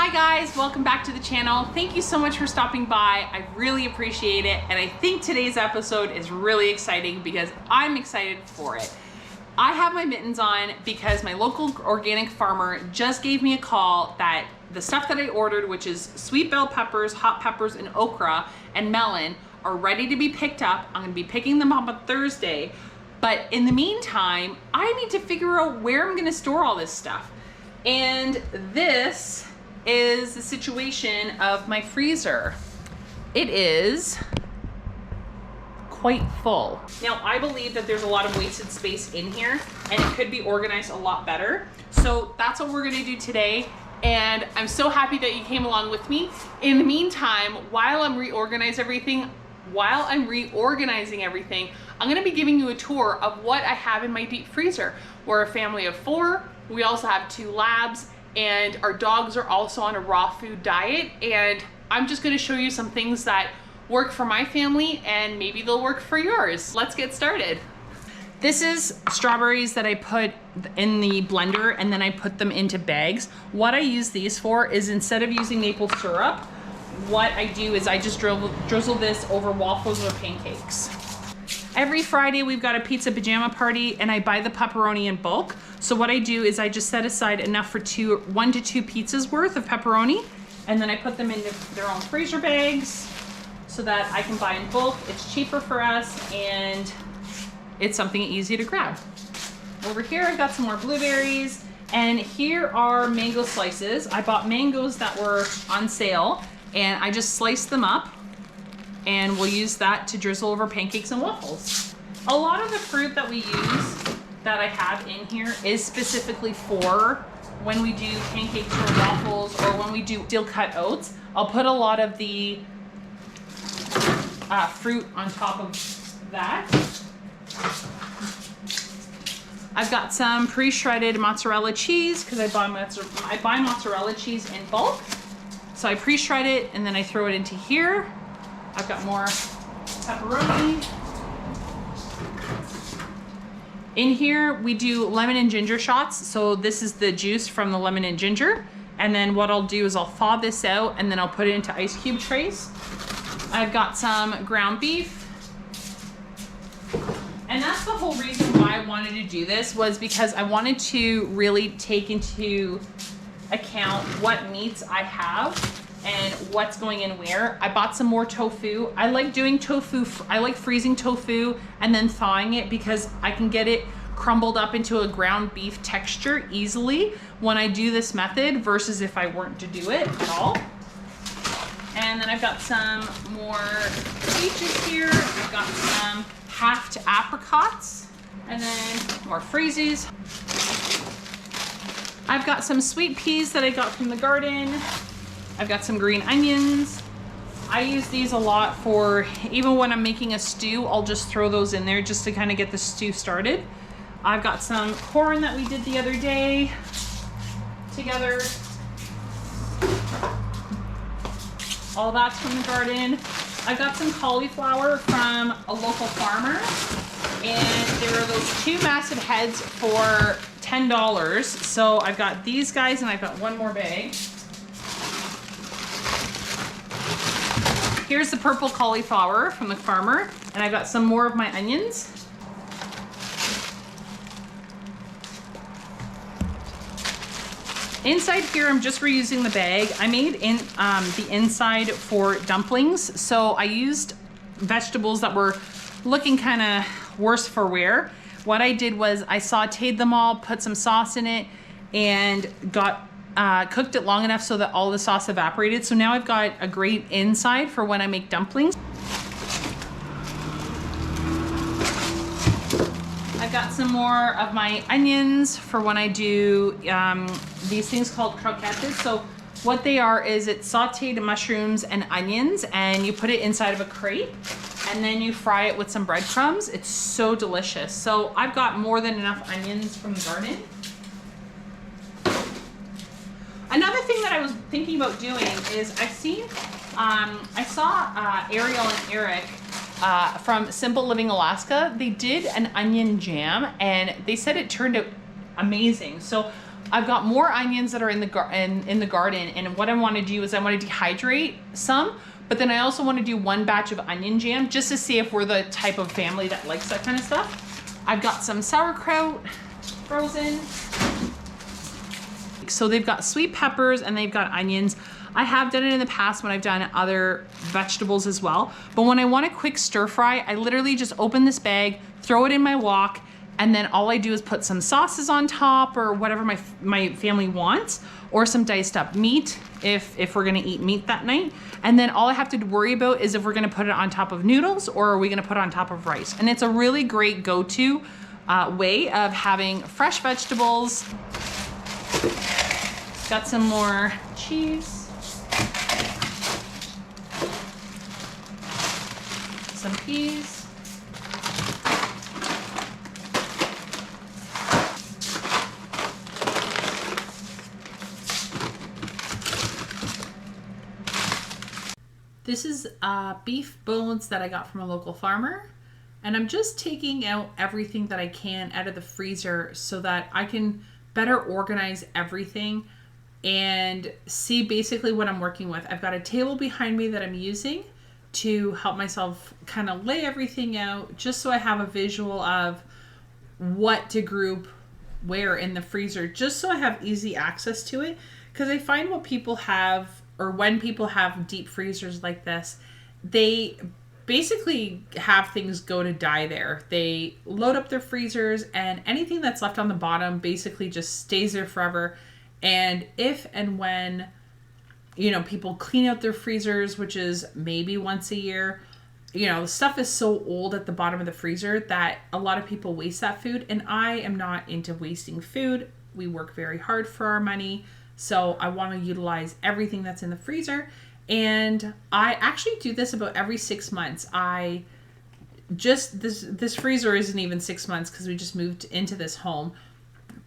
Hi guys, welcome back to the channel. Thank you so much for stopping by. I really appreciate it. And I think today's episode is really exciting because I'm excited for it. I have my mittens on because my local organic farmer just gave me a call that the stuff that I ordered, which is sweet bell peppers, hot peppers, and okra, and melon, are ready to be picked up. I'm gonna be picking them up on Thursday. But in the meantime, I need to figure out where I'm gonna store all this stuff. And this is the situation of my freezer. It is quite full. Now, I believe that there's a lot of wasted space in here and it could be organized a lot better. So that's what we're gonna do today. And I'm so happy that you came along with me. In the meantime, while I'm reorganizing everything, I'm gonna be giving you a tour of what I have in my deep freezer. We're a family of 4. We also have 2 labs, and our dogs are also on a raw food diet. And I'm just gonna show you some things that work for my family and maybe they'll work for yours. Let's get started. This is strawberries that I put in the blender and then I put them into bags. What I use these for is, instead of using maple syrup, what I do is I just drizzle this over waffles or pancakes. Every Friday we've got a pizza pajama party and I buy the pepperoni in bulk. So what I do is I just set aside enough for 1 to 2 pizzas worth of pepperoni, and then I put them into their own freezer bags so that I can buy in bulk. It's cheaper for us and it's something easy to grab. Over here I've got some more blueberries, and here are mango slices. I bought mangoes that were on sale and I just sliced them up, and we'll use that to drizzle over pancakes and waffles. A lot of the fruit that we use that I have in here is specifically for when we do pancakes or waffles, or when we do steel cut oats. I'll put a lot of the fruit on top of that. I've got some pre-shredded mozzarella cheese because I buy mozzarella cheese in bulk. So I pre-shred it and then I throw it into here. I've got more pepperoni. In here, we do lemon and ginger shots. So this is the juice from the lemon and ginger. And then what I'll do is I'll thaw this out and then I'll put it into ice cube trays. I've got some ground beef. And that's the whole reason why I wanted to do this, was because I wanted to really take into account what meats I have and what's going in where. I bought some more tofu. I like doing tofu. I like freezing tofu and then thawing it because I can get it crumbled up into a ground beef texture easily when I do this method versus if I weren't to do it at all. And then I've got some more peaches here. I've got some halved apricots, and then more freezies. I've got some sweet peas that I got from the garden. I've got some green onions. I use these a lot for, even when I'm making a stew, I'll just throw those in there just to kind of get the stew started. I've got some corn that we did the other day together. All that's from the garden. I've got some cauliflower from a local farmer, and there are those 2 massive heads for $10. So I've got these guys and I've got one more bag. Here's the purple cauliflower from the farmer, and I've got some more of my onions. Inside here, I'm just reusing the bag. I made the inside for dumplings, so I used vegetables that were looking kind of worse for wear. What I did was I sauteed them all, put some sauce in it, and cooked it long enough so that all the sauce evaporated. So now I've got a great inside for when I make dumplings. I've got some more of my onions for when I do these things called croquettes. So what they are is it's sauteed mushrooms and onions, and you put it inside of a crepe and then you fry it with some breadcrumbs. It's so delicious. So I've got more than enough onions from the garden. Another thing that I was thinking about doing is I saw Ariel and Eric from Simple Living Alaska. They did an onion jam and they said it turned out amazing. So I've got more onions that are in the garden, and what I want to do is I want to dehydrate some, but then I also want to do one batch of onion jam just to see if we're the type of family that likes that kind of stuff. I've got some sauerkraut frozen. So they've got sweet peppers and they've got onions. I have done it in the past when I've done other vegetables as well. But when I want a quick stir fry, I literally just open this bag, throw it in my wok, and then all I do is put some sauces on top or whatever my family wants, or some diced up meat if we're gonna eat meat that night. And then all I have to worry about is if we're gonna put it on top of noodles or are we gonna put it on top of rice. And it's a really great go-to way of having fresh vegetables. Got some more cheese. Some peas. This is beef bones that I got from a local farmer. And I'm just taking out everything that I can out of the freezer so that I can better organize everything and see basically what I'm working with. I've got a table behind me that I'm using to help myself kind of lay everything out, just so I have a visual of what to group where in the freezer, just so I have easy access to it. Because I find what people have, or when people have deep freezers like this, they basically have things go to die there. They load up their freezers and anything that's left on the bottom basically just stays there forever. And if and when, you know, people clean out their freezers, which is maybe once a year, you know, stuff is so old at the bottom of the freezer that a lot of people waste that food. And I am not into wasting food. We work very hard for our money. So I want to utilize everything that's in the freezer. And I actually do this about every 6 months. This freezer isn't even 6 months because we just moved into this home.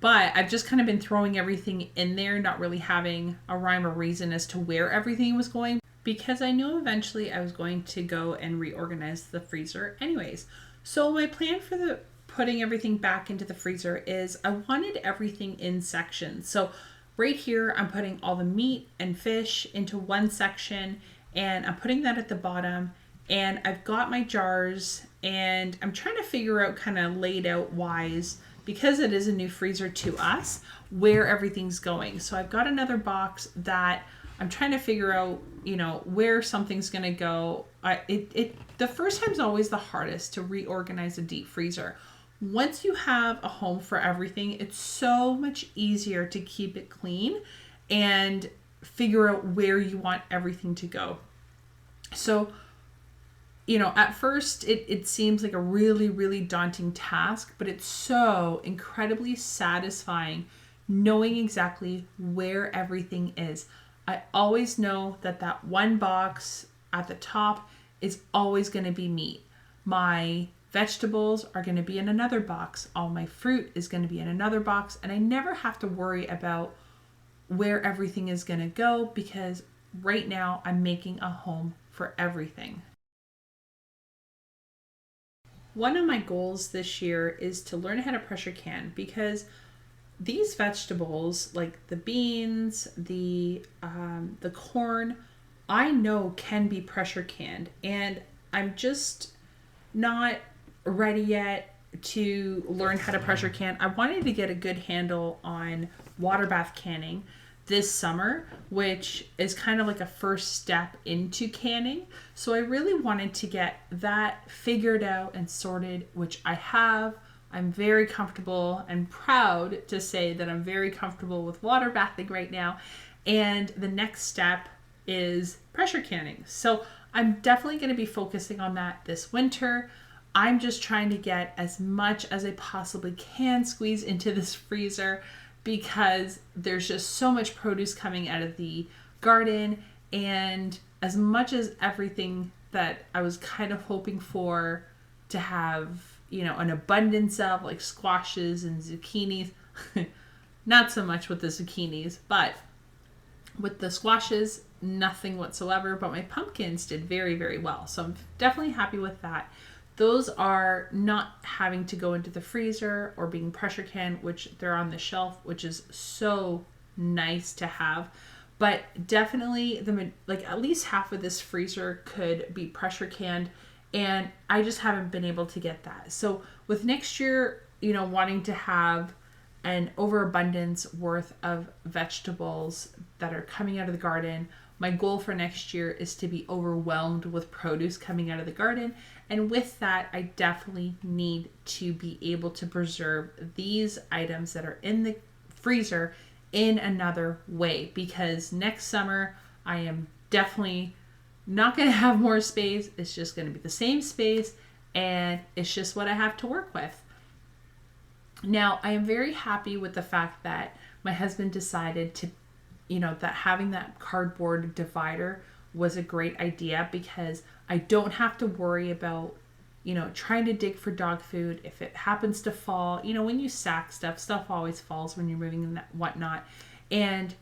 But I've just kind of been throwing everything in there, not really having a rhyme or reason as to where everything was going, because I knew eventually I was going to go and reorganize the freezer anyways. So my plan for putting everything back into the freezer is I wanted everything in sections. So right here, I'm putting all the meat and fish into one section, and I'm putting that at the bottom. And I've got my jars, and I'm trying to figure out, kind of laid out wise, because it is a new freezer to us, where everything's going. So I've got another box that I'm trying to figure out, you know, where something's gonna go. The first time's always the hardest to reorganize a deep freezer. Once you have a home for everything, it's so much easier to keep it clean and figure out where you want everything to go. So, you know, at first it seems like a really, really daunting task, but it's so incredibly satisfying knowing exactly where everything is. I always know that one box at the top is always going to be meat. My vegetables are going to be in another box. All my fruit is going to be in another box. And I never have to worry about where everything is going to go, because right now I'm making a home for everything. One of my goals this year is to learn how to pressure can, because these vegetables, like the beans, the corn, I know can be pressure canned, and I'm just not ready yet to learn how to pressure can. I wanted to get a good handle on water bath canning this summer, which is kind of like a first step into canning. So I really wanted to get that figured out and sorted, which I have. I'm very comfortable and proud to say that I'm very comfortable with water bathing right now. And the next step is pressure canning. So I'm definitely going to be focusing on that this winter. I'm just trying to get as much as I possibly can squeeze into this freezer, because there's just so much produce coming out of the garden. And as much as everything that I was kind of hoping for to have, you know, an abundance of, like squashes and zucchinis, not so much with the zucchinis, but with the squashes, nothing whatsoever. But my pumpkins did very, very well. So I'm definitely happy with that. those are not having to go into the freezer or being pressure canned, which they're on the shelf, which is so nice to have. But definitely like at least half of this freezer could be pressure canned, and I just haven't been able to get that. So with next year, wanting to have an overabundance worth of vegetables that are coming out of the garden, my goal for next year is to be overwhelmed with produce coming out of the garden. And with that, I definitely need to be able to preserve these items that are in the freezer in another way, because next summer I am definitely not going to have more space. It's just going to be the same space, and it's just what I have to work with. Now, I am very happy with the fact that my husband decided to, that having that cardboard divider was a great idea, because I don't have to worry about, trying to dig for dog food. If it happens to fall, when you sack stuff always falls when you're moving and whatnot. And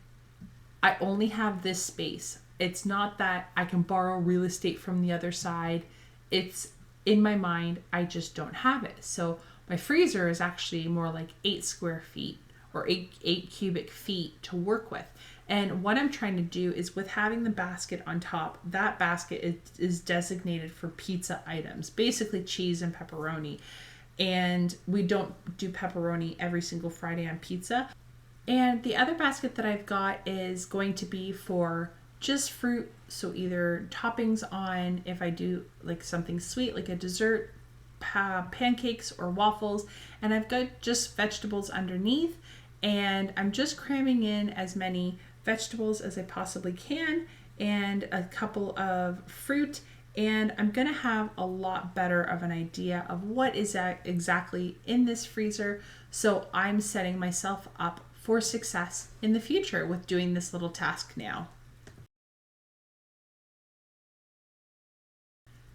I only have this space. It's not that I can borrow real estate from the other side. It's in my mind, I just don't have it. So my freezer is actually more like 8 square feet or 8 cubic feet to work with. And what I'm trying to do is, with having the basket on top, that basket is designated for pizza items, basically cheese and pepperoni. And we don't do pepperoni every single Friday on pizza. And the other basket that I've got is going to be for just fruit. So either toppings on, if I do like something sweet, like a dessert, pancakes or waffles. And I've got just vegetables underneath. And I'm just cramming in as many vegetables as I possibly can, and a couple of fruit, and I'm gonna have a lot better of an idea of what is exactly in this freezer, so I'm setting myself up for success in the future with doing this little task now.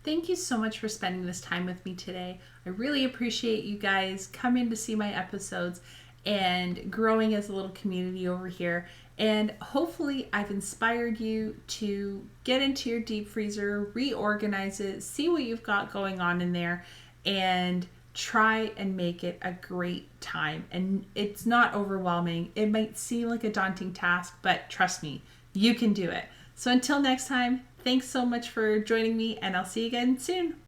Thank you so much for spending this time with me today. I really appreciate you guys coming to see my episodes and growing as a little community over here. And hopefully I've inspired you to get into your deep freezer, reorganize it, see what you've got going on in there, and try and make it a great time. And it's not overwhelming. It might seem like a daunting task, but trust me, you can do it. So until next time, thanks so much for joining me, and I'll see you again soon.